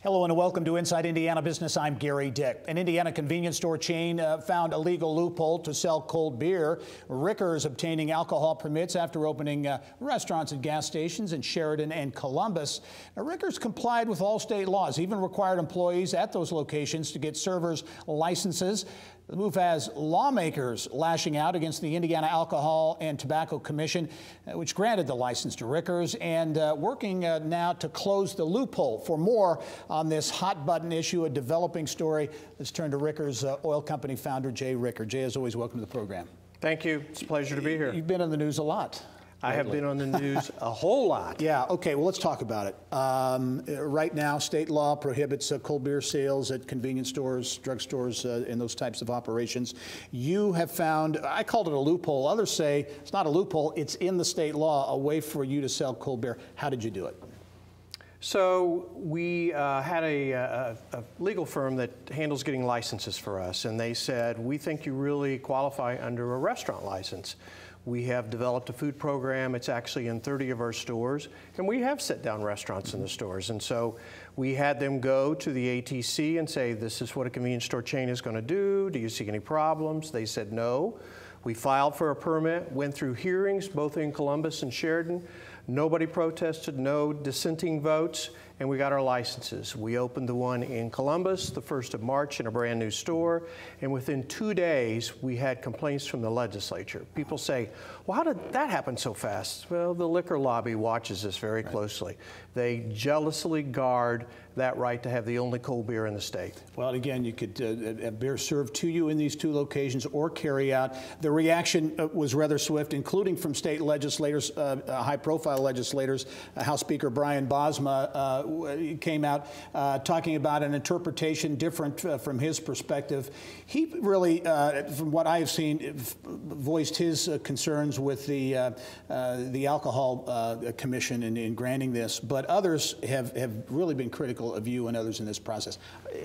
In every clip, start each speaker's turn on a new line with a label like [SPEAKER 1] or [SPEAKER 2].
[SPEAKER 1] Hello and welcome to Inside Indiana Business. I'm Gary Dick. An Indiana convenience store chain found a legal loophole to sell cold beer. Rickers obtaining alcohol permits after opening restaurants and gas stations in Sheridan and Columbus. Now, Rickers complied with all state laws, even required employees at those locations to get servers' licenses. The move has lawmakers lashing out against the Indiana Alcohol and Tobacco Commission, which granted the license to Rickers, and working now to close the loophole. For more on this hot-button issue, a developing story, let's turn to Rickers Oil Company founder Jay Ricker. Jay, as always, welcome to the program.
[SPEAKER 2] Thank you. It's a pleasure to be here.
[SPEAKER 1] You've been on the news a lot.
[SPEAKER 2] I have been on the news a whole lot.
[SPEAKER 1] Yeah, okay, well, let's talk about it. Right now, state law prohibits cold beer sales at convenience stores, drugstores, and those types of operations. You have found, I called it a loophole. Others say it's not a loophole, it's in the state law, a way for you to sell cold beer. How did you do it?
[SPEAKER 2] So we had a legal firm that handles getting licenses for us, and they said, we think you really qualify under a restaurant license. We have developed a food program. It's actually in 30 of our stores, and we have sit-down restaurants in the stores. And so we had them go to the ATC and say, this is what a convenience store chain is going to do. Do you see any problems? They said no. We filed for a permit, went through hearings, both in Columbus and Sheridan. Nobody protested, no dissenting votes, and we got our licenses. We opened the one in Columbus the 1st of March in a brand new store, and within 2 days, we had complaints from the legislature. People say, well, how did that happen so fast? Well, the liquor lobby watches this very closely. They jealously guard that right to have the only cold beer in the state. Well,
[SPEAKER 1] again, you could have beer served to you in these two locations or carry out. The reaction was rather swift, including from state legislators, high-profile legislators. House Speaker Brian Bosma came out talking about an interpretation different from his perspective. He really, from what I have seen, voiced his concerns with the Alcohol Commission in granting this, but others have really been critical of you and others in this process.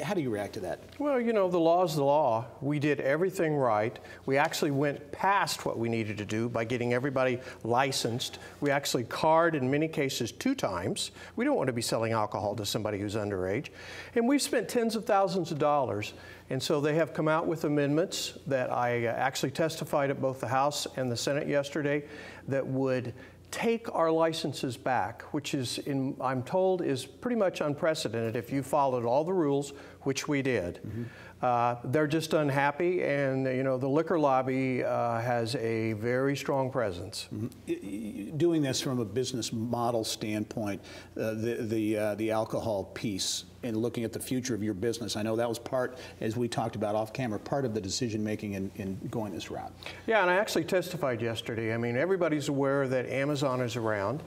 [SPEAKER 1] How do you react to that?
[SPEAKER 2] Well, you know, the law is the law. We did everything right. We actually went past what we needed to do by getting everybody licensed. We actually card in many cases 2 times. We don't want to be selling alcohol to somebody who's underage. And we've spent tens of thousands of dollars. And so they have come out with amendments that I actually testified at both the House and the Senate yesterday that would take our licenses back, which is, I'm told, is pretty much unprecedented if you followed all the rules, which we did. They're just unhappy, and you know the liquor lobby has a very strong presence.
[SPEAKER 1] Doing this from a business model standpoint, the alcohol piece, and looking at the future of your business, I know that was part, as we talked about off camera, part of the decision making in going this route.
[SPEAKER 2] Yeah, and I actually testified yesterday. I mean, everybody's aware that Amazon is around,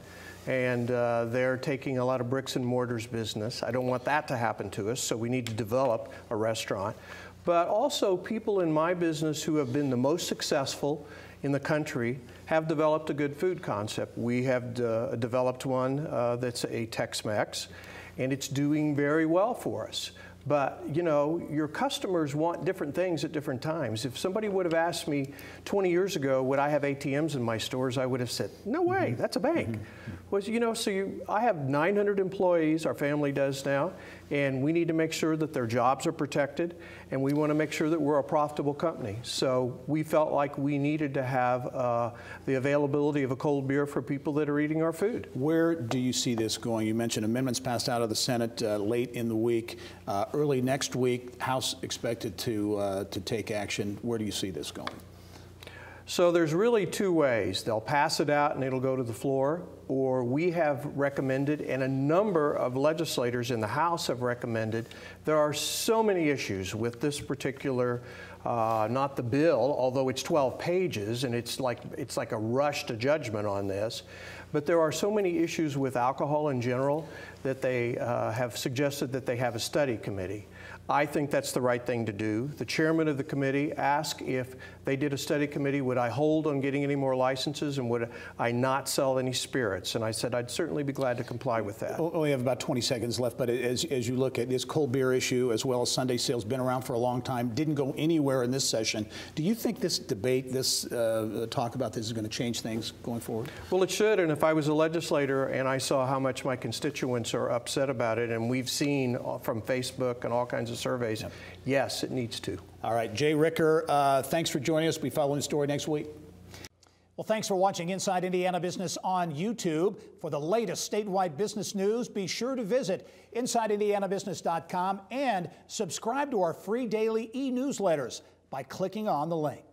[SPEAKER 2] and they're taking a lot of bricks and mortars business. I don't want that to happen to us, so we need to develop a restaurant. But also, people in my business who have been the most successful in the country have developed a good food concept. We have developed one that's a Tex-Mex, and it's doing very well for us. But, you know, your customers want different things at different times. If somebody would have asked me 20 years ago, would I have ATMs in my stores, I would have said, no way, that's a bank. Well, you know, so I have 900 employees, our family does now, and we need to make sure that their jobs are protected, and we want to make sure that we're a profitable company. So we felt like we needed to have the availability of a cold beer for people that are eating our food.
[SPEAKER 1] Where do you see this going? You mentioned amendments passed out of the Senate late in the week. Early next week, House expected to take action. Where do you see this going?
[SPEAKER 2] So there's really 2 ways. They'll pass it out and it'll go to the floor, or we have recommended, and a number of legislators in the House have recommended. There are so many issues with this particular, not the bill, although it's 12 pages and it's like a rush to judgment on this. But there are so many issues with alcohol in general that they have suggested that they have a study committee. I think that's the right thing to do. The chairman of the committee asked if they did a study committee, would I hold on getting any more licenses and would I not sell any spirits? And I said I'd certainly be glad to comply with that.
[SPEAKER 1] We have about 20 seconds left, but as you look at this cold beer issue as well as Sunday sales, been around for a long time, didn't go anywhere in this session. Do you think this debate, this talk about this is going to change things going forward?
[SPEAKER 2] Well, it should, and if I was a legislator and I saw how much my constituents are upset about it, and we've seen from Facebook and all kinds of surveys, yes, it needs to.
[SPEAKER 1] All right, Jay Ricker, thanks for joining us. We'll be following the story next week. Well, thanks for watching Inside Indiana Business on YouTube. For the latest statewide business news, be sure to visit InsideIndianaBusiness.com and subscribe to our free daily e-newsletters by clicking on the link.